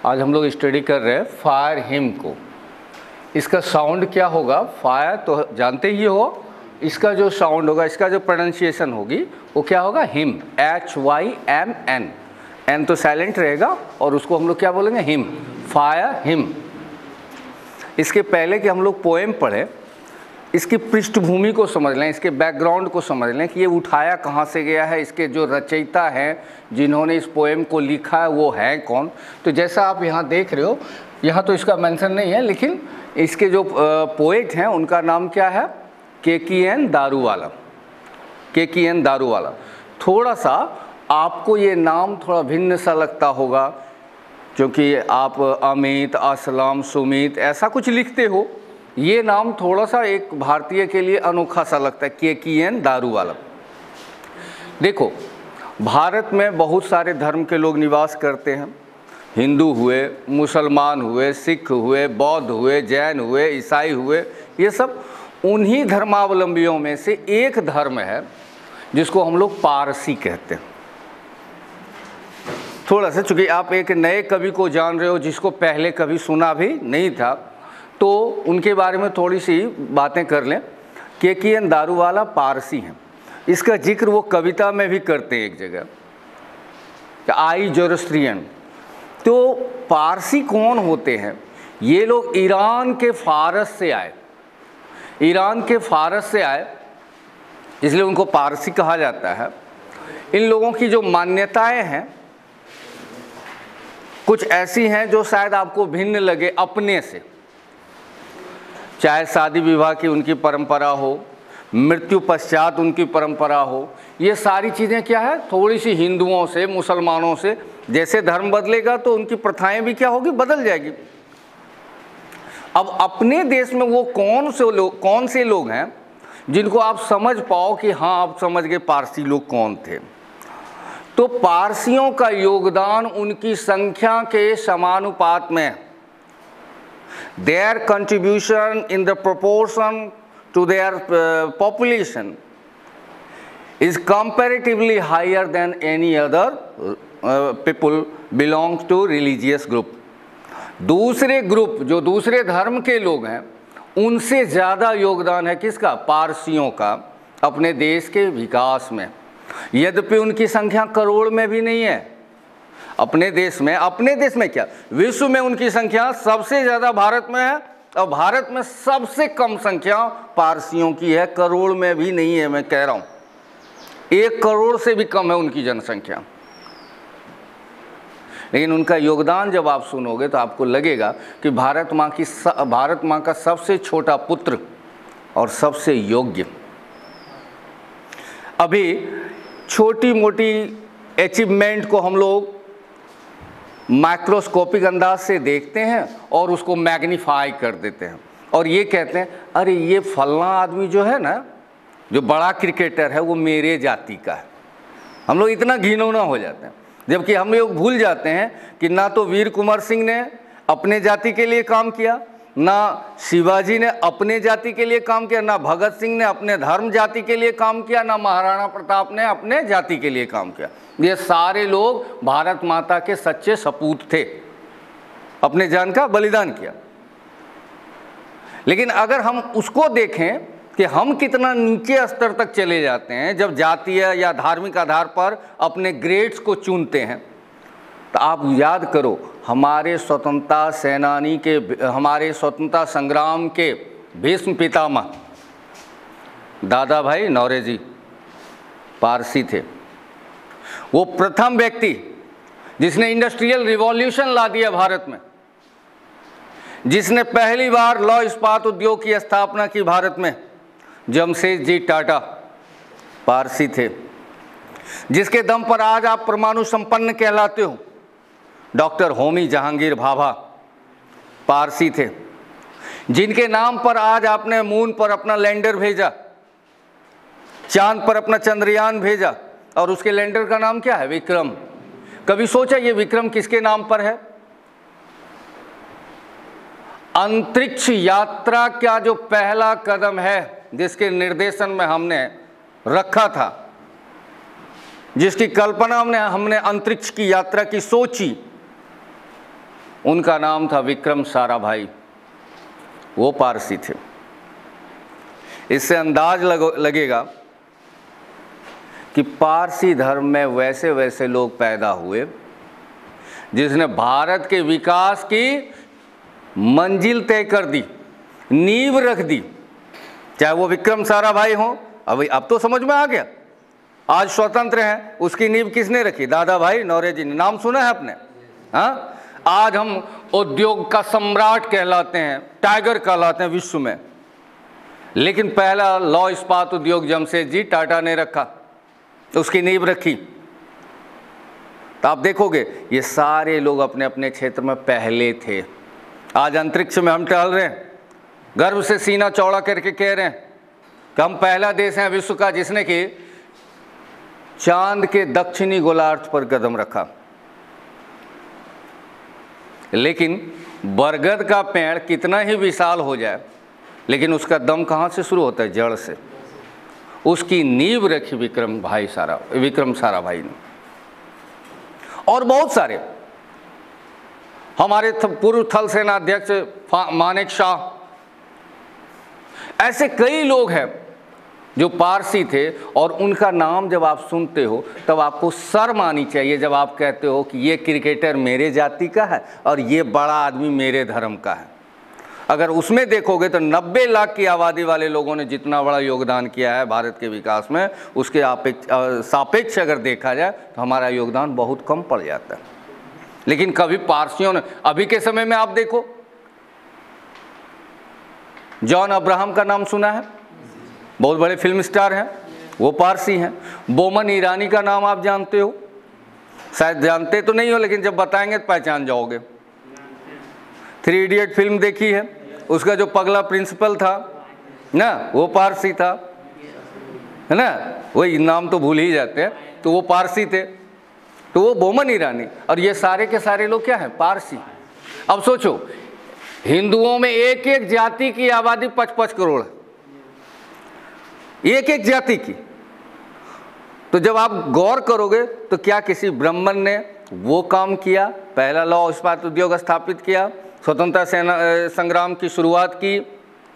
आज हम लोग स्टडी कर रहे हैं फायर हिम को। इसका साउंड क्या होगा? फायर तो जानते ही हो, इसका जो साउंड होगा, इसका जो प्रोनाउंसिएशन होगी वो क्या होगा? Him, HYMN। एन तो साइलेंट रहेगा और उसको हम लोग क्या बोलेंगे? Him, fire him. इसके पहले कि हम लोग पोएम पढ़ें, इसकी पृष्ठभूमि को समझ लें, इसके बैकग्राउंड को समझ लें कि ये उठाया कहाँ से गया है, इसके जो रचयिता हैं जिन्होंने इस पोएम को लिखा है वो हैं कौन। तो जैसा आप यहाँ देख रहे हो, यहाँ तो इसका मेंशन नहीं है, लेकिन इसके जो पोएट हैं उनका नाम क्या है? KKN दारूवाला। KKN दारूवाला। थोड़ा सा आपको ये नाम थोड़ा भिन्न सा लगता होगा, क्योंकि आप अमित, असलम, सुमित ऐसा कुछ लिखते हो। ये नाम थोड़ा सा एक भारतीय के लिए अनोखा सा लगता है, KKN दारूवाला। देखो, भारत में बहुत सारे धर्म के लोग निवास करते हैं। हिंदू हुए, मुसलमान हुए, सिख हुए, बौद्ध हुए, जैन हुए, ईसाई हुए, ये सब उन्हीं धर्मावलंबियों में से एक धर्म है जिसको हम लोग पारसी कहते हैं। थोड़ा सा, चूँकि आप एक नए कवि को जान रहे हो जिसको पहले कभी सुना भी नहीं था, तो उनके बारे में थोड़ी सी बातें कर लें। KKN दारूवाला पारसी हैं। इसका जिक्र वो कविता में भी करते हैं एक जगह, आई जोरोस्ट्रियन। तो पारसी कौन होते हैं? ये लोग ईरान के फारस से आए, ईरान के फारस से आए, इसलिए उनको पारसी कहा जाता है। इन लोगों की जो मान्यताएं हैं कुछ ऐसी हैं जो शायद आपको भिन्न लगे अपने से, चाहे शादी विवाह की उनकी परंपरा हो, मृत्यु पश्चात उनकी परंपरा हो। ये सारी चीज़ें क्या है? थोड़ी सी हिंदुओं से, मुसलमानों से, जैसे धर्म बदलेगा तो उनकी प्रथाएं भी क्या होगी? बदल जाएगी। अब अपने देश में वो कौन से लोग हैं जिनको आप समझ पाओ कि हाँ, आप समझ गए पारसी लोग कौन थे। तो पारसियों का योगदान उनकी संख्या के समानुपात में, their contribution in the proportion to their population is comparatively higher than any other people belong to religious group। दूसरे ग्रुप, जो दूसरे धर्म के लोग हैं, उनसे ज़्यादा योगदान है किसका? पारसियों का, अपने देश के विकास में। यद्यपि उनकी संख्या करोड़ में भी नहीं है अपने देश में क्या, विश्व में उनकी संख्या सबसे ज़्यादा भारत में है, और भारत में सबसे कम संख्या पारसियों की है, करोड़ में भी नहीं है। मैं कह रहा हूँ 1 करोड़ से भी कम है उनकी जनसंख्या। लेकिन उनका योगदान जब आप सुनोगे तो आपको लगेगा कि भारत माँ का सबसे छोटा पुत्र और सबसे योग्य। अभी छोटी मोटी अचीवमेंट को हम लोग माइक्रोस्कोपिक अंदाज से देखते हैं और उसको मैग्नीफाई कर देते हैं और ये कहते हैं, अरे ये फलना आदमी जो है ना, जो बड़ा क्रिकेटर है, वो मेरे जाति का है। हम लोग इतना घिनौना हो जाते हैं, जबकि हम लोग भूल जाते हैं कि ना तो वीर कुंवर सिंह ने अपने जाति के लिए काम किया, ना शिवाजी ने अपने जाति के लिए काम किया, ना भगत सिंह ने अपने धर्म जाति के लिए काम किया, ना महाराणा प्रताप ने अपने जाति के लिए काम किया। ये सारे लोग भारत माता के सच्चे सपूत थे, अपने जान का बलिदान किया। लेकिन अगर हम उसको देखें कि हम कितना नीचे स्तर तक चले जाते हैं जब जातीय या धार्मिक आधार पर अपने ग्रेड्स को चुनते हैं, तो आप याद करो हमारे स्वतंत्रता सेनानी के, हमारे स्वतंत्रता संग्राम के भीष्म पितामह दादा भाई नौरोजी पारसी थे। वो प्रथम व्यक्ति जिसने इंडस्ट्रियल रिवॉल्यूशन ला दिया भारत में, जिसने पहली बार लौह इस्पात उद्योग की स्थापना की भारत में, जमशेदजी टाटा पारसी थे। जिसके दम पर आज आप परमाणु संपन्न कहलाते हो, डॉक्टर होमी जहांगीर भाभा पारसी थे। जिनके नाम पर आज आपने मून पर अपना लैंडर भेजा, चांद पर अपना चंद्रयान भेजा, और उसके लैंडर का नाम क्या है? विक्रम। कभी सोचा ये विक्रम किसके नाम पर है? अंतरिक्ष यात्रा का जो पहला कदम है, जिसके निर्देशन में हमने रखा था, जिसकी कल्पना हमने अंतरिक्ष की यात्रा की सोची, उनका नाम था विक्रम साराभाई, वो पारसी थे। इससे अंदाज लगेगा कि पारसी धर्म में वैसे वैसे लोग पैदा हुए जिसने भारत के विकास की मंजिल तय कर दी, नींव रख दी। चाहे वो विक्रम साराभाई हो, अब तो समझ में आ गया। आज स्वतंत्र है, उसकी नींव किसने रखी? दादा भाई नौरोजी ने। नाम सुना है आपने? हाँ, आज हम उद्योग का सम्राट कहलाते हैं, टाइगर कहलाते हैं विश्व में, लेकिन पहला लौह इस्पात उद्योग जमशेदजी टाटा ने रखा, उसकी नींव रखी। तो आप देखोगे ये सारे लोग अपने अपने क्षेत्र में पहले थे। आज अंतरिक्ष में हम टहल रहे हैं, गर्व से सीना चौड़ा करके कह रहे हैं कि हम पहला देश हैं विश्व का जिसने कि चांद के दक्षिणी गोलार्ध पर कदम रखा। लेकिन बरगद का पेड़ कितना ही विशाल हो जाए, लेकिन उसका दम कहाँ से शुरू होता है? जड़ से। उसकी नींव रखी विक्रम साराभाई ने। और बहुत सारे हमारे पूर्व थल सेना अध्यक्ष मानेक शाह, ऐसे कई लोग हैं जो पारसी थे, और उनका नाम जब आप सुनते हो तब आपको शर्म आनी चाहिए जब आप कहते हो कि ये क्रिकेटर मेरे जाति का है और ये बड़ा आदमी मेरे धर्म का है। अगर उसमें देखोगे तो 90 लाख की आबादी वाले लोगों ने जितना बड़ा योगदान किया है भारत के विकास में, उसके सापेक्ष अगर देखा जाए तो हमारा योगदान बहुत कम पड़ जाता है। लेकिन कभी पारसियों ने, अभी के समय में आप देखो, जॉन अब्राहम का नाम सुना है? बहुत बड़े फिल्म स्टार हैं, वो पारसी हैं। बोमन ईरानी का नाम आप जानते हो? शायद जानते तो नहीं हो, लेकिन जब बताएंगे तो पहचान जाओगे। 3 इडियट फिल्म देखी है, उसका जो पगला प्रिंसिपल था ना, वो पारसी था, है ना? वही नाम तो भूल ही जाते हैं, तो वो पारसी थे, तो वो बोमन ईरानी। और ये सारे के सारे लोग क्या हैं? पारसी। अब सोचो, हिंदुओं में एक एक जाति की आबादी 55 करोड़ है, एक एक जाति की। तो जब आप गौर करोगे तो क्या किसी ब्राह्मण ने वो काम किया, पहला लौह इस्पात उद्योग स्थापित किया, स्वतंत्रता सेना संग्राम की शुरुआत की,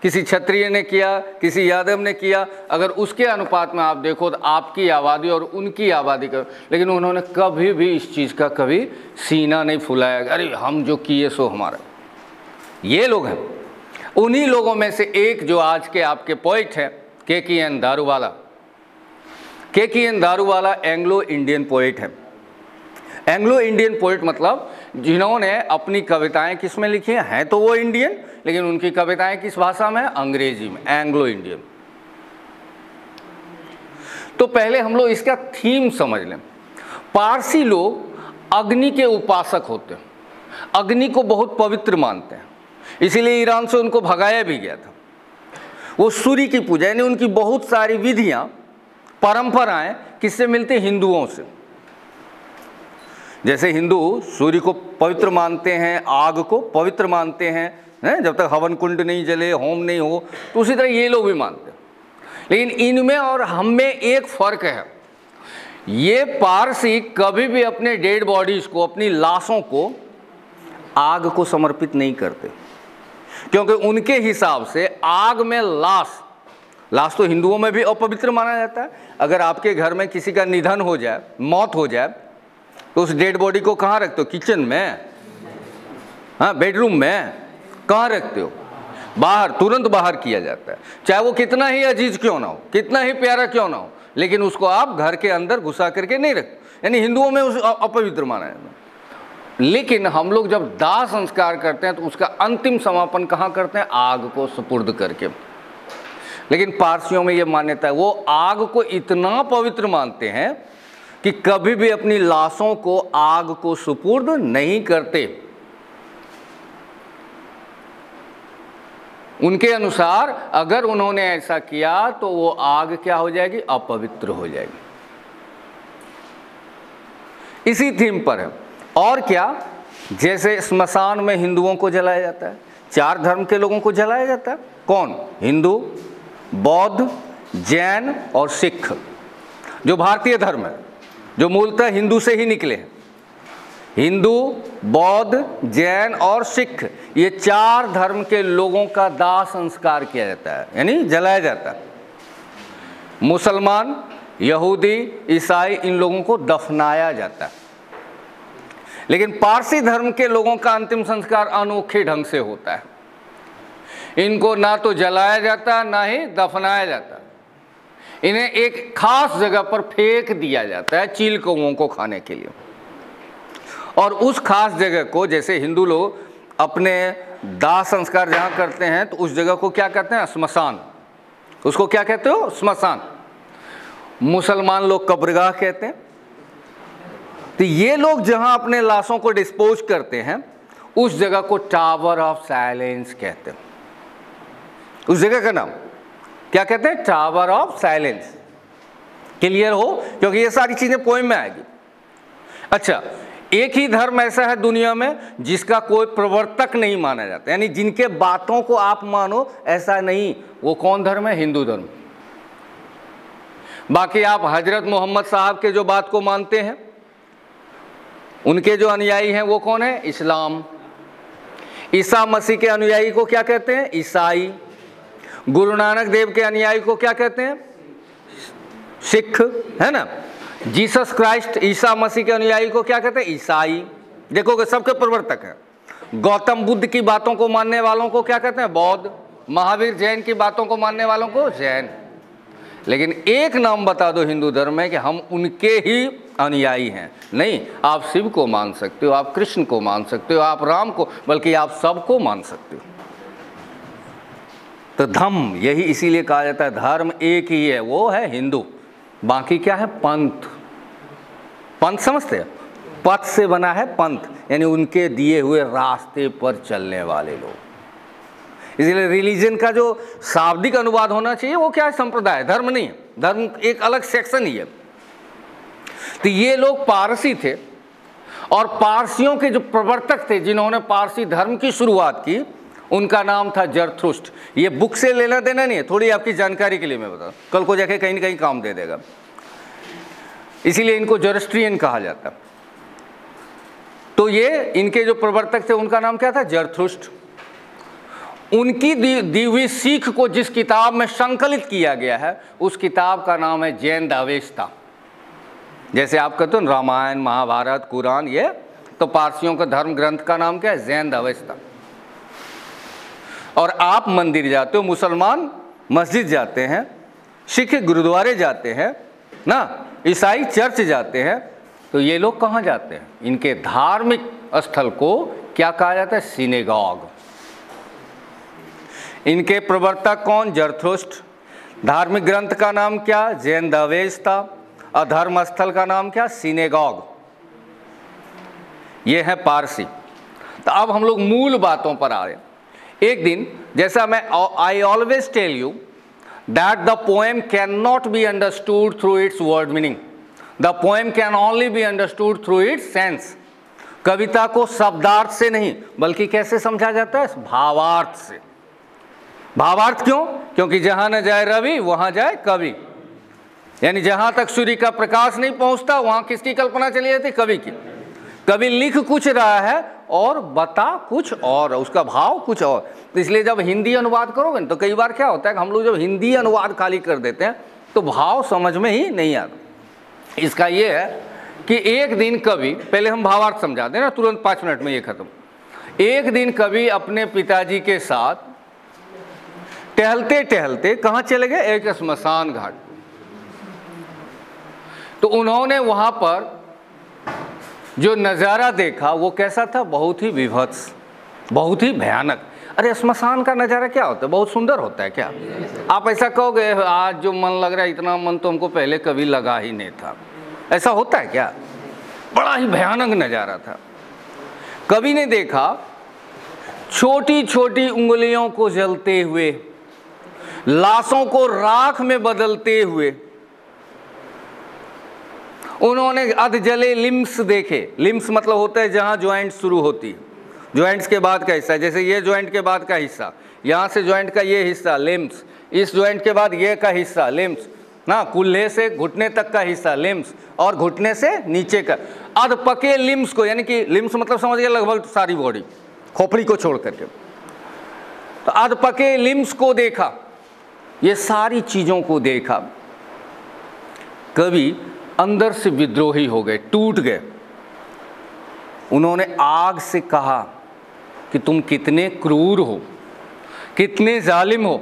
किसी क्षत्रिय ने किया, किसी यादव ने किया? अगर उसके अनुपात में आप देखो तो आपकी आबादी और उनकी आबादी का, लेकिन उन्होंने कभी भी इस चीज़ का कभी सीना नहीं फुलाया, अरे हम जो किए सो हमारा। ये लोग हैं। उन्हीं लोगों में से एक जो आज के आपके पोइट हैं, Keki N. Daruwalla. Keki N. Daruwalla Anglo Indian poet है। एंग्लो इंडियन पोइट मतलब जिन्होंने अपनी कविताएं किस में लिखी हैं तो वो इंडियन, लेकिन उनकी कविताएं किस भाषा में? अंग्रेजी में, एंग्लो इंडियन। तो पहले हम लोग इसका थीम समझ लें। पारसी लोग अग्नि के उपासक होते हैं, अग्नि को बहुत पवित्र मानते हैं, इसीलिए ईरान से उनको भगाया भी गया था। वो सूर्य की पूजा, यानी उनकी बहुत सारी विधियां, परंपराएं किससे मिलती? हिंदुओं से। जैसे हिंदू सूर्य को पवित्र मानते हैं, आग को पवित्र मानते हैं, जब तक हवन कुंड नहीं जले, होम नहीं हो, तो उसी तरह ये लोग भी मानते हैं। लेकिन इनमें और हम में एक फर्क है, ये पारसी कभी भी अपने डेड बॉडीज को, अपनी लाशों को आग को समर्पित नहीं करते, क्योंकि उनके हिसाब से आग में लाश तो हिंदुओं में भी अपवित्र माना जाता है। अगर आपके घर में किसी का निधन हो जाए, मौत हो जाए, तो उस डेड बॉडी को कहाँ रखते हो? किचन में, हाँ, बेडरूम में, कहाँ रखते हो? बाहर, तुरंत बाहर किया जाता है। चाहे वो कितना ही अजीज क्यों ना हो, कितना ही प्यारा क्यों ना हो, लेकिन उसको आप घर के अंदर घुसा करके नहीं रखते। यानी हिंदुओं में उस अपवित्र माना जाता है। लेकिन हम लोग जब दाह संस्कार करते हैं तो उसका अंतिम समापन कहाँ करते हैं? आग को सुपुर्द करके। लेकिन पारसियों में ये मान्यता है, वो आग को इतना पवित्र मानते हैं कि कभी भी अपनी लाशों को आग को सुपुर्द नहीं करते। उनके अनुसार अगर उन्होंने ऐसा किया तो वो आग क्या हो जाएगी? अपवित्र हो जाएगी। इसी थीम पर है। और क्या? जैसे स्मशान में हिंदुओं को जलाया जाता है, 4 धर्म के लोगों को जलाया जाता है। कौन? हिंदू, बौद्ध, जैन और सिख, जो भारतीय धर्म है, जो मूलतः हिंदू से ही निकले हैं। हिंदू, बौद्ध, जैन और सिख, ये 4 धर्म के लोगों का दाह संस्कार किया जाता है, यानी जलाया जाता है। मुसलमान, यहूदी, ईसाई, इन लोगों को दफनाया जाता है। लेकिन पारसी धर्म के लोगों का अंतिम संस्कार अनोखे ढंग से होता है। इनको ना तो जलाया जाता, ना ही दफनाया जाता। इन्हें एक खास जगह पर फेंक दिया जाता है चील कौओं को खाने के लिए। और उस खास जगह को, जैसे हिंदू लोग अपने दाह संस्कार जहाँ करते हैं तो उस जगह को क्या कहते हैं? श्मशान। उसको क्या कहते हो? श्मशान। मुसलमान लोग कब्रगाह कहते हैं। तो ये लोग जहाँ अपने लाशों को डिस्पोज करते हैं उस जगह को टावर ऑफ साइलेंस कहते हैं। उस जगह का नाम क्या कहते हैं? Tower of silence. क्लियर हो? क्योंकि ये सारी चीजें पोएम में आएगी। अच्छा, एक ही धर्म ऐसा है दुनिया में जिसका कोई प्रवर्तक नहीं माना जाता, यानी जिनके बातों को आप मानो ऐसा नहीं। वो कौन धर्म है? हिंदू धर्म। बाकी आप हजरत मोहम्मद साहब के जो बात को मानते हैं, उनके जो अनुयायी हैं वो कौन है? इस्लाम। ईसा मसीह के अनुयायी को क्या कहते हैं? ईसाई। गुरु नानक देव के अनुयायी को क्या कहते हैं? सिख, है ना। जीसस क्राइस्ट, ईसा मसीह के अनुयायी को क्या कहते हैं? ईसाई। देखोगे सबके प्रवर्तक हैं। गौतम बुद्ध की बातों को मानने वालों को क्या कहते हैं? बौद्ध। महावीर जैन की बातों को मानने वालों को जैन। लेकिन एक नाम बता दो हिंदू धर्म में कि हम उनके ही अनुयायी हैं। नहीं, आप शिव को मान सकते हो, आप कृष्ण को मान सकते हो, आप राम को, बल्कि आप सबको मान सकते हो। तो धम्म, यही इसीलिए कहा जाता है धर्म एक ही है, वो है हिंदू। बाकी क्या है? पंथ। पंथ समझते हैं? पथ से बना है पंथ, यानी उनके दिए हुए रास्ते पर चलने वाले लोग। इसलिए रिलीजन का जो शाब्दिक अनुवाद होना चाहिए वो क्या है? संप्रदाय, धर्म नहीं है। धर्म एक अलग सेक्शन ही है। तो ये लोग पारसी थे और पारसियों के जो प्रवर्तक थे जिन्होंने पारसी धर्म की शुरुआत की, उनका नाम था जरथुष्ट। ये बुक से लेना देना नहीं है, थोड़ी आपकी जानकारी के लिए मैं बता, कल को जाके कहीं न कहीं काम दे देगा। इसीलिए इनको जोरोस्ट्रियन कहा जाता। तो ये इनके जो प्रवर्तक थे उनका नाम क्या था? जरथुष्ट। उनकी दी हुई सीख को जिस किताब में संकलित किया गया है उस किताब का नाम है जैन अवेस्ता। जैसे आप कहते हो रामायण, महाभारत, कुरान, ये तो पारसियों का धर्म ग्रंथ का नाम क्या है? जैन अवेस्ता। और आप मंदिर जाते हो, मुसलमान मस्जिद जाते हैं, सिख गुरुद्वारे जाते हैं ना, ईसाई चर्च जाते हैं, तो ये लोग कहाँ जाते हैं? इनके धार्मिक स्थल को क्या कहा जाता है? सिनेगॉग। इनके प्रवर्तक कौन? जरथुष्ट। धार्मिक ग्रंथ का नाम क्या? जैन अवेस्ता। और धर्म स्थल का नाम क्या? सिनेगॉग। ये है पारसी। तो अब हम लोग मूल बातों पर आ रहे हैं। एक दिन, जैसा मैं I always tell you that the poem can not be understood through its word meaning, the poem can only be understood through its sense. कविता को शब्दार्थ से नहीं बल्कि कैसे समझा जाता है? भावार्थ से। भावार्थ क्यों? क्योंकि जहां न जाए रवि वहां जाए कवि, यानी जहां तक सूर्य का प्रकाश नहीं पहुंचता वहां किसकी कल्पना चली जाती? कवि की। कवि लिख कुछ रहा है और बता कुछ और, उसका भाव कुछ और। तो इसलिए जब हिंदी अनुवाद करोगे तो कई बार क्या होता है कि हम लोग जब हिंदी अनुवाद खाली कर देते हैं तो भाव समझ में ही नहीं आता। इसका ये है कि एक दिन कवि, पहले हम भावार्थ समझा दें ना, तुरंत 5 मिनट में ये खत्म। एक दिन कवि अपने पिताजी के साथ टहलते टहलते कहाँ चले गए? एक श्मशान घाट। तो उन्होंने वहां पर जो नज़ारा देखा वो कैसा था? बहुत ही विभत्स, बहुत ही भयानक। अरे श्मशान का नज़ारा क्या होता है? बहुत सुंदर होता है क्या? आप ऐसा कहोगे आज जो मन लग रहा है, इतना मन तो हमको पहले कभी लगा ही नहीं था। ऐसा होता है क्या? बड़ा ही भयानक नज़ारा था। कवि ने देखा छोटी छोटी उंगलियों को जलते हुए, लाशों को राख में बदलते हुए। उन्होंने अधजले लिम्स देखे। लिम्स मतलब होता है जहां ज्वाइंट शुरू होती है, ज्वाइंट्स के बाद का हिस्सा। जैसे ये ज्वाइंट के बाद का हिस्सा, यहां से ज्वाइंट का ये हिस्सा लिम्स, इस ज्वाइंट के बाद ये का हिस्सा लिम्स, ना, कुल्हे से घुटने तक का हिस्सा लिम्स, और घुटने से नीचे का अधपके लिम्स को, यानी कि लिम्स मतलब समझ गए लगभग सारी बॉडी, खोपड़ी को छोड़ करके, तो अधपके लिम्स को देखा, ये सारी चीजों को देखा। कवि अंदर से विद्रोही हो गए, टूट गए। उन्होंने आग से कहा कि तुम कितने क्रूर हो, कितने जालिम हो,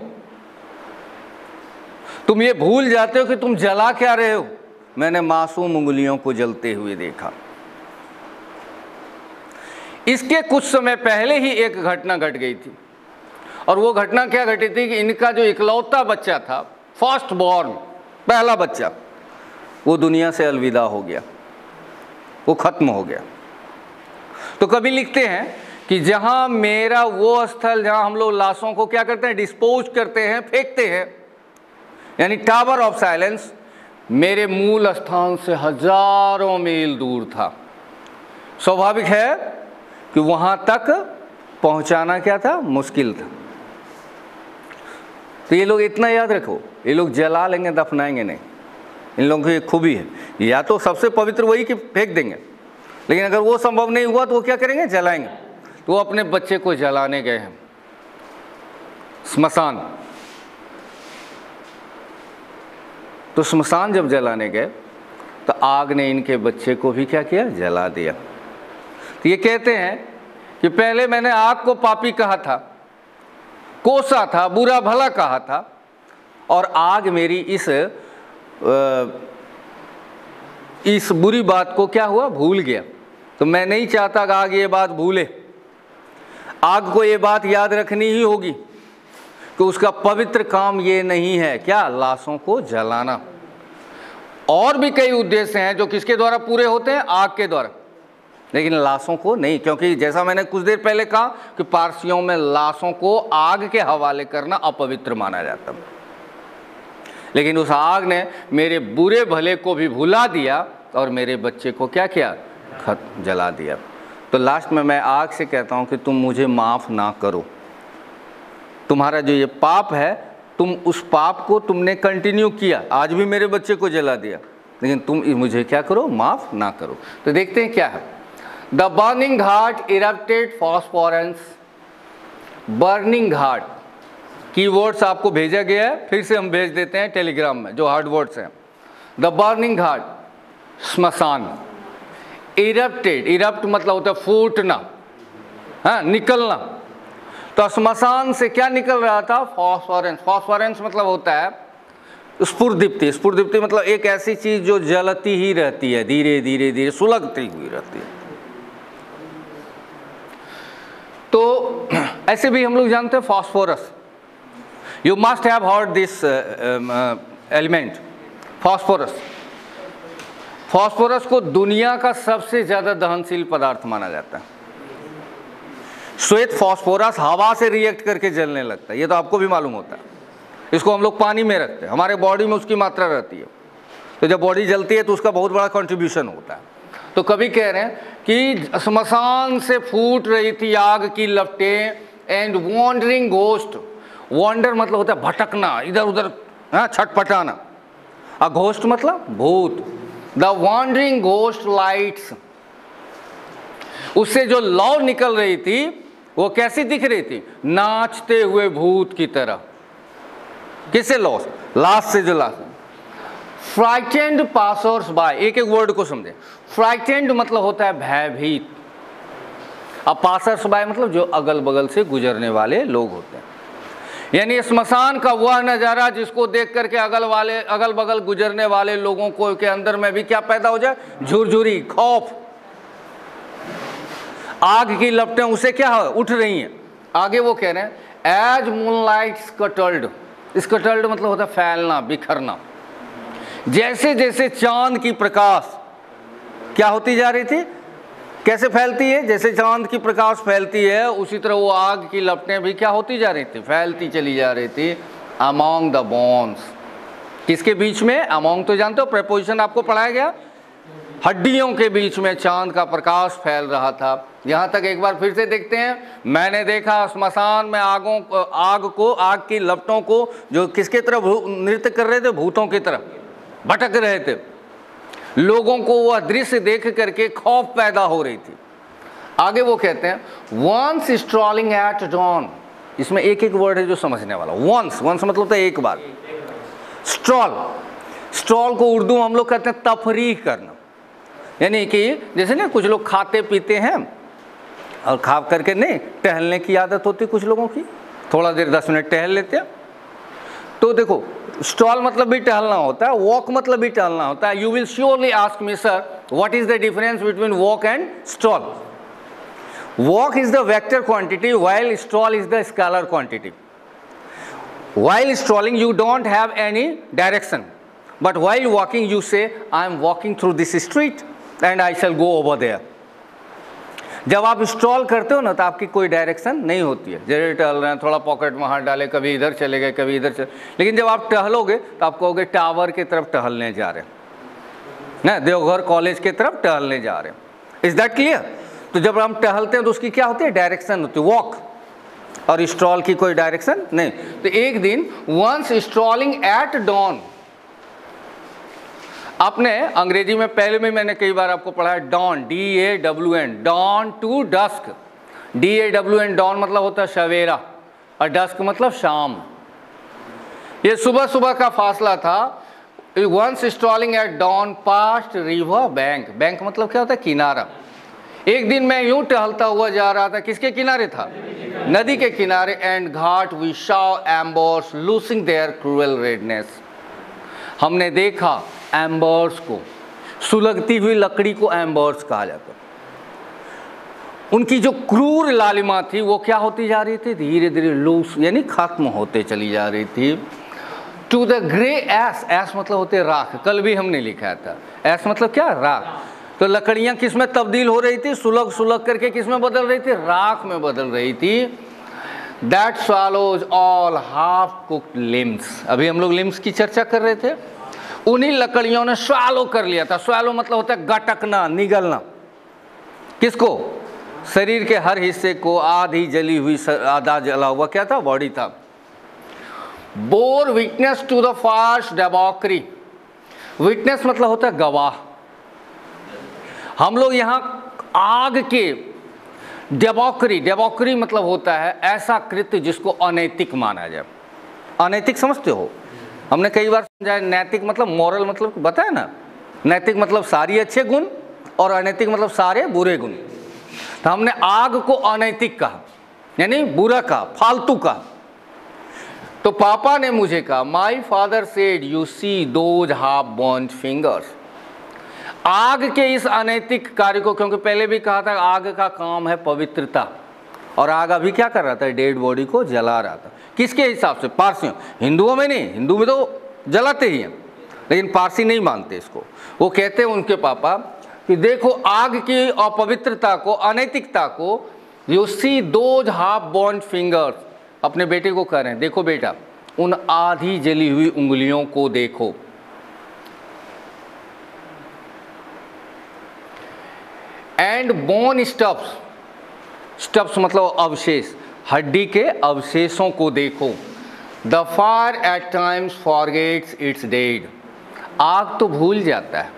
तुम ये भूल जाते हो कि तुम जला क्या रहे हो। मैंने मासूम उंगलियों को जलते हुए देखा। इसके कुछ समय पहले ही एक घटना घट गई थी, और वो घटना क्या घटी थी कि इनका जो इकलौता बच्चा था, फर्स्ट बॉर्न, पहला बच्चा, वो दुनिया से अलविदा हो गया, वो खत्म हो गया। तो कभी लिखते हैं कि जहां मेरा वो स्थल जहां हम लोग लाशों को क्या करते हैं, डिस्पोज करते हैं, फेंकते हैं, यानी टावर ऑफ साइलेंस, मेरे मूल स्थान से हजारों मील दूर था। स्वाभाविक है कि वहां तक पहुंचाना क्या था, मुश्किल था। तो ये लोग इतना याद रखो, ये लोग जला लेंगे, दफनाएंगे नहीं। इन लोगों की एक खूबी है, या तो सबसे पवित्र वही कि फेंक देंगे, लेकिन अगर वो संभव नहीं हुआ तो वो क्या करेंगे, जलाएंगे। तो वो अपने बच्चे को जलाने गए हैं स्मशान। तो स्मशान जब जलाने गए तो आग ने इनके बच्चे को भी क्या किया, जला दिया। तो ये कहते हैं कि पहले मैंने आग को पापी कहा था, कोसा था, बुरा भला कहा था, और आग मेरी इस बुरी बात को क्या हुआ, भूल गया। तो मैं नहीं चाहता कि आग ये बात भूले। आग को ये बात याद रखनी ही होगी कि उसका पवित्र काम ये नहीं है क्या, लाशों को जलाना। और भी कई उद्देश्य हैं जो किसके द्वारा पूरे होते हैं, आग के द्वारा, लेकिन लाशों को नहीं, क्योंकि जैसा मैंने कुछ देर पहले कहा कि पारसियों में लाशों को आग के हवाले करना अपवित्र माना जाता। लेकिन उस आग ने मेरे बुरे भले को भी भुला दिया और मेरे बच्चे को क्या किया, जला दिया। तो लास्ट में मैं आग से कहता हूँ कि तुम मुझे माफ़ ना करो, तुम्हारा जो ये पाप है, तुम उस पाप को तुमने कंटिन्यू किया, आज भी मेरे बच्चे को जला दिया, लेकिन तुम मुझे क्या करो, माफ़ ना करो। तो देखते हैं क्या है। The burning ghat erupted phosphorescence. Burning ghat keywords आपको भेजा गया है, फिर से हम भेज देते हैं टेलीग्राम में जो हार्ड वर्ड्स हैं। द बर्निंग घाट, स्मशान। इरप्टेड, इरप्ट मतलब होता है फूटना, हाँ, निकलना। तो स्मशान से क्या निकल रहा था, फॉस्फोरेंस। फॉस्फोरेंस मतलब होता है स्फुरदीप्ति। स्फुरदीप्ति मतलब एक ऐसी चीज जो जलती ही रहती है, धीरे धीरे धीरे सुलगती हुई रहती है। तो ऐसे भी हम लोग जानते हैं phosphorus. You must have heard this element, phosphorus. Phosphorus को दुनिया का सबसे ज्यादा दहनशील पदार्थ माना जाता है। श्वेत फॉस्फोरस हवा से रिएक्ट करके जलने लगता है, ये तो आपको भी मालूम होता है। इसको हम लोग पानी में रखते हैं, हमारे बॉडी में उसकी मात्रा रहती है, तो जब बॉडी जलती है तो उसका बहुत बड़ा कंट्रीब्यूशन होता है। तो कभी कह रहे हैं कि स्मशान से फूट रही थी आग की लपटें, एंड वॉन्डरिंग घोस्ट। वॉन्डर मतलब होता है भटकना, इधर उधर, हाँ, छटपटाना। अ घोस्ट मतलब भूत। द वॉन्डरिंग घोस्ट लाइट्स, उससे जो लौ निकल रही थी वो कैसी दिख रही थी, नाचते हुए भूत की तरह। किससे लॉस, लास्ट से जो लास्ट। फ्राइटेंड पासर्स बाय, एक एक वर्ड को समझे। फ्राइटेंड मतलब होता है भयभीत, अब पासर्स बाय मतलब जो अगल बगल से गुजरने वाले लोग होते हैं। यानी स्मशान का वह नज़ारा जिसको देख करके अगल बगल गुजरने वाले लोगों को के अंदर में भी क्या पैदा हो जाए, झुरझुरी, खौफ। आग की लपटें उसे क्या उठ रही हैं। आगे वो कह रहे हैं एज मूनलाइट स्कटल्ड। स्कटल्ड मतलब होता है फैलना, बिखरना। जैसे जैसे चांद की प्रकाश क्या होती जा रही थी, कैसे फैलती है, जैसे चांद की प्रकाश फैलती है उसी तरह वो आग की लपटें भी क्या होती जा रही थी, फैलती चली जा रही थी। अमॉन्ग द बोन्स, किसके बीच में, अमॉन्ग तो जानते हो प्रेपोजिशन आपको पढ़ाया गया, हड्डियों के बीच में चांद का प्रकाश फैल रहा था। यहाँ तक एक बार फिर से देखते हैं। मैंने देखा स्मशान में आग की लपटों को जो किसके तरफ नृत्य कर रहे थे, भूतों की तरफ। भटक रहे थे, लोगों को वह दृश्य देख करके खौफ पैदा हो रही थी। आगे वो कहते हैं वंस स्ट्रॉलिंग एट डॉन, इसमें एक एक वर्ड है जो समझने वाला। वंस, वंस मतलब होता है एक बार। स्ट्रॉल, स्ट्रॉल को उर्दू हम लोग कहते हैं तफरीह करना, यानी कि जैसे ना कुछ लोग खाते पीते हैं और खा करके नहीं टहलने की आदत होती कुछ लोगों की, थोड़ा देर 10 मिनट टहल लेते हैं। तो देखो स्ट्रॉल मतलब भी टहलना होता है, वॉक मतलब भी टहलना होता है। You will surely ask me sir what is the difference between walk and stroll. Walk is the vector quantity while stroll is the scalar quantity. While strolling you don't have any direction, but while walking you say I am walking through this street and I shall go over there. जब आप stroll करते हो ना तो आपकी कोई direction नहीं होती है, जैसे टहल रहे हैं, थोड़ा पॉकेट में हाथ डाले, कभी इधर चले गए कभी इधर चले। लेकिन जब आप टहलोगे तो आप कहोगे टावर की तरफ टहलने जा रहे हैं ना, देवघर कॉलेज की तरफ टहलने जा रहे हैं। Is that clear? तो जब हम टहलते हैं तो उसकी क्या होती है, डायरेक्शन होती है, वॉक। और स्ट्रॉल की कोई डायरेक्शन नहीं। तो एक दिन वंस स्ट्रॉलिंग एट डॉन, आपने अंग्रेजी में पहले में मैंने कई बार आपको पढ़ा है dawn, DAWN, dawn to dusk. DAWN dawn मतलब होता है सवेरा और डस्क मतलब शाम। ये सुबह सुबह का फासला था। Once strolling at dawn past river bank, bank मतलब क्या होता है, किनारा। एक दिन मैं यूं टहलता हुआ जा रहा था, किसके किनारे था, नदी के किनारे। And what we saw embers losing their cruel redness, हमने देखा एम्बर्स को, सुलगती हुई लकड़ी को एम्बर्स कहा जाता। उनकी जो क्रूर लालिमा थी वो क्या होती जा रही थी, धीरे धीरे लूज यानी खत्म होते चली जा रही थी। To the grey ash, ash मतलब होते राख, कल भी हमने लिखा था, एस मतलब क्या, राख। तो लकड़ियां किस में तब्दील हो रही थी, सुलग सुलग करके किस में बदल रही थी, राख में बदल रही थी। That swallows all half cooked limbs, अभी हम लोग लिम्स की चर्चा कर रहे थे, उन्हीं लकड़ियों ने swallow कर लिया था। swallow मतलब होता है गटकना, निगलना। किसको, शरीर के हर हिस्से को, आधी जली हुई आधा जला हुआ क्या था, बॉडी था। Bore witness to the vast debauchery, witness मतलब होता है गवाह। हम लोग यहाँ आग के डेबॉक्री, डेबॉक्री मतलब होता है ऐसा कृत्य जिसको अनैतिक माना जाए। अनैतिक समझते हो, हमने कई बार समझाया। नैतिक मतलब मॉरल मतलब बताया ना, नैतिक मतलब सारे अच्छे गुण और अनैतिक मतलब सारे बुरे गुण। तो हमने आग को अनैतिक कहा, यानी बुरा कहा, फालतू कहा। तो पापा ने मुझे कहा, my father said you see those half burned fingers, आग के इस अनैतिक कार्य को, क्योंकि पहले भी कहा था आग का काम है पवित्रता, और आग अभी क्या कर रहा था, डेड बॉडी को जला रहा था। किसके हिसाब से, पारसियों, हिंदुओं में नहीं, हिंदू में तो जलाते ही हैं, लेकिन पारसी नहीं मानते इसको। वो कहते हैं उनके पापा कि देखो आग की अपवित्रता को, अनैतिकता को, you see those half burned fingers, अपने बेटे को कह रहे हैं देखो बेटा उन आधी जली हुई उंगलियों को देखो। एंड बोन स्टफ्स, स्टफ्स मतलब अवशेष, हड्डी के अवशेषों को देखो। The fire eight times forgets it's dead, आग तो भूल जाता है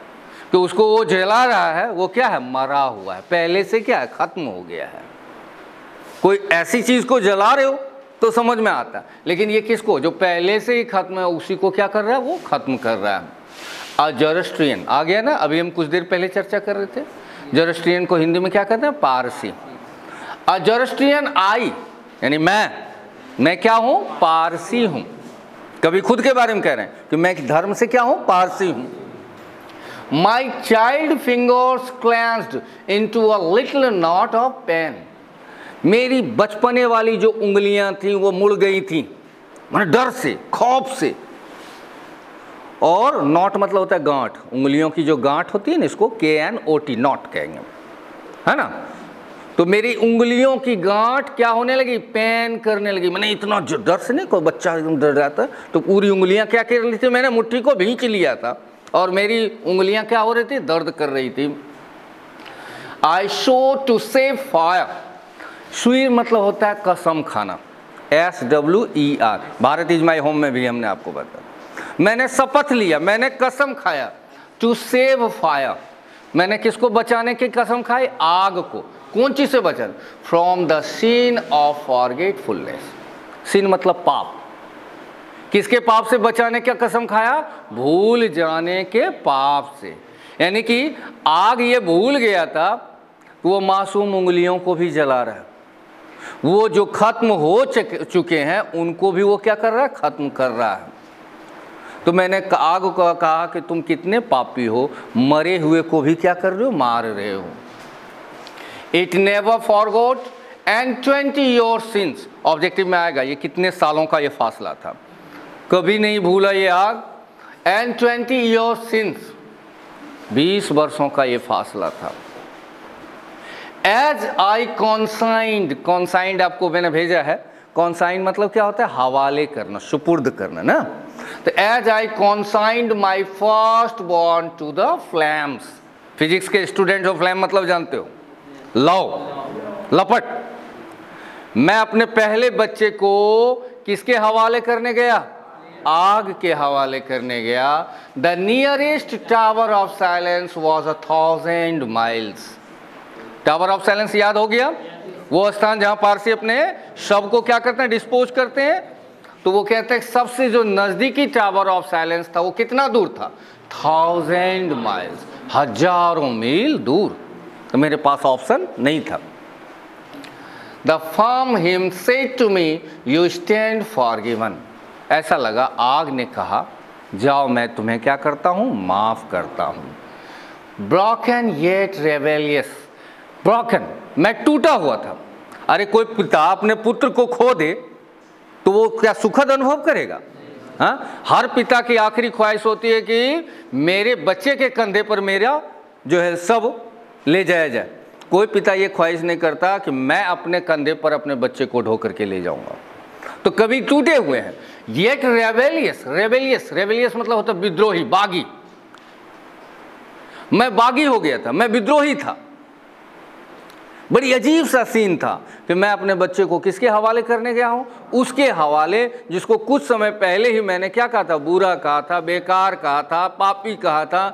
कि उसको वो जला रहा है, वो क्या है, मरा हुआ है, पहले से क्या है, खत्म हो गया है। कोई ऐसी चीज को जला रहे हो तो समझ में आता है, लेकिन ये किसको, जो पहले से ही खत्म है उसी को क्या कर रहा है, वो खत्म कर रहा है। ज़ोरास्ट्रियन आ गया ना, अभी हम कुछ देर पहले चर्चा कर रहे थे। ज़ोरास्ट्रियन को हिंदी में क्या कहते हैं, पारसी। ज़ोरास्ट्रियन आई यानी मैं क्या हूँ, पारसी हूँ। कभी खुद के बारे में कह रहे हैं कि मैं धर्म से क्या हूँ, पारसी हूँ। My child fingers clenched into a little knot of pain, मेरी बचपने वाली जो उंगलियां थी वो मुड़ गई थी, मतलब डर से, खौफ से। और नॉट मतलब होता है गांठ, उंगलियों की जो गांठ होती है ना, इसको KNOT, नॉट कहेंगे, है ना। तो मेरी उंगलियों की गांठ क्या होने लगी, पेन करने लगी। मैंने इतना डर से नहीं, कोई बच्चा एकदम डर जाता है तो पूरी उंगलियां क्या कर रही थी, मैंने मुट्ठी को भींच लिया था और मेरी उंगलियां क्या हो रही थी, दर्द कर रही थी। I swore to save fire, swear मतलब होता है कसम खाना, SWER, Bharat is my home में भी हमने आपको बताया। मैंने शपथ लिया, मैंने कसम खाया। टू सेव फायर, मैंने किसको बचाने की कसम खाई? आग को। कौन चीज से बचाना? From the scene of forgetfulness. Sin मतलब पाप। किसके पाप से बचाने का कसम खाया? भूल जाने के पाप से। यानी कि आग ये भूल गया था, वो मासूम उंगलियों को भी जला रहा है। वो जो खत्म हो चुके हैं उनको भी वो क्या कर रहा है? खत्म कर रहा है। तो मैंने आग को कहा कि तुम कितने पापी हो, मरे हुए को भी क्या कर रहे हो? मार रहे हो। It never forgot and 20 your sins, objective में आएगा ये कितने सालों का ये फासला था। कभी नहीं भूला ये आग। एंड 20 योर सिंस, 20 वर्षों का ये फासला था। एज आई कॉन्साइंड, कॉन्साइंड आपको मैंने भेजा है। कॉन्साइंड मतलब क्या होता है? हवाले करना, सुपुर्द करना ना। तो as I consigned my first born to the flames. Physics के स्टूडेंट हो, फ्लैम मतलब जानते हो? लौ, लपट। मैं अपने पहले बच्चे को किसके हवाले करने गया? आग के हवाले करने गया। The nearest tower of silence was 1000 miles. Tower of silence याद हो गया? वो स्थान जहां पारसी अपने शव को क्या करते हैं? डिस्पोज करते हैं। तो वो कहते हैं सबसे जो नजदीकी टावर ऑफ साइलेंस था वो कितना दूर था? 1000 माइल्स, हजारों मील दूर। तो मेरे पास ऑप्शन नहीं था। The firm him said to me, you stand forgiven. ऐसा लगा, आग ने कहा जाओ मैं तुम्हें क्या करता हूं? माफ करता हूं। ब्रोकन येट रेबेलियस, ब्रोकन, मैं टूटा हुआ था। अरे कोई पिता अपने पुत्र को खो दे तो वो क्या सुखद अनुभव करेगा? हाँ, हर पिता की आखिरी ख्वाहिश होती है कि मेरे बच्चे के कंधे पर मेरा जो है सब ले जाया जाए। कोई पिता ये ख्वाहिश नहीं करता कि मैं अपने कंधे पर अपने बच्चे को ढो करके ले जाऊंगा। तो कभी टूटे हुए हैं। येट रेबेलियस, रेबेलियस, रेबेलियस मतलब होता है विद्रोही, बागी। मैं बागी हो गया था, मैं विद्रोही था। बड़ी अजीब सा सीन था कि मैं अपने बच्चे को किसके हवाले करने गया हूं? उसके हवाले जिसको कुछ समय पहले ही मैंने क्या कहा था? बुरा कहा था, बेकार कहा था, पापी कहा था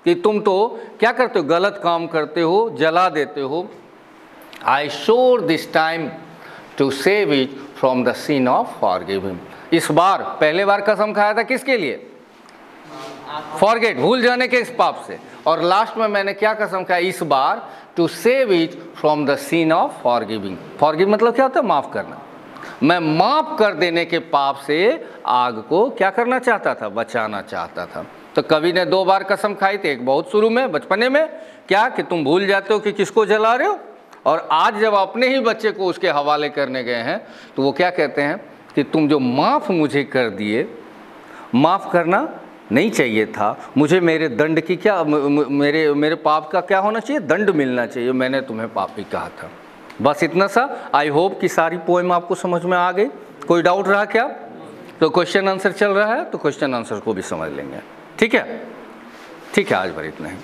कि तुम तो क्या करते हो? गलत काम करते हो, जला देते हो। I sure this time to save it from the scene of forgiving. इस बार पहले बार कसम खाया था किसके लिए? फॉरगेट, भूल जाने के इस पाप से। और लास्ट में मैंने क्या कसम खाया? इस बार to save it from the scene of forgiving. Forgive मतलब क्या होता है? माफ करना। मैं माफ कर देने के पाप से आग को क्या करना चाहता था? बचाना चाहता था। तो कवि ने 2 बार कसम खाई थी। एक बहुत शुरू में, बचपने में, क्या कि तुम भूल जाते हो कि किसको जला रहे हो। और आज जब अपने ही बच्चे को उसके हवाले करने गए हैं तो वो क्या कहते हैं कि तुम जो माफ़ मुझे कर दिए, माफ़ करना नहीं चाहिए था मुझे, मेरे दंड की क्या, मेरे पाप का क्या होना चाहिए? दंड मिलना चाहिए। मैंने तुम्हें पापी कहा था। बस इतना सा। आई होप कि सारी पोएम आपको समझ में आ गई। कोई डाउट रहा क्या? तो क्वेश्चन आंसर चल रहा है तो क्वेश्चन आंसर को भी समझ लेंगे। ठीक है, ठीक है, आज भर इतना ही।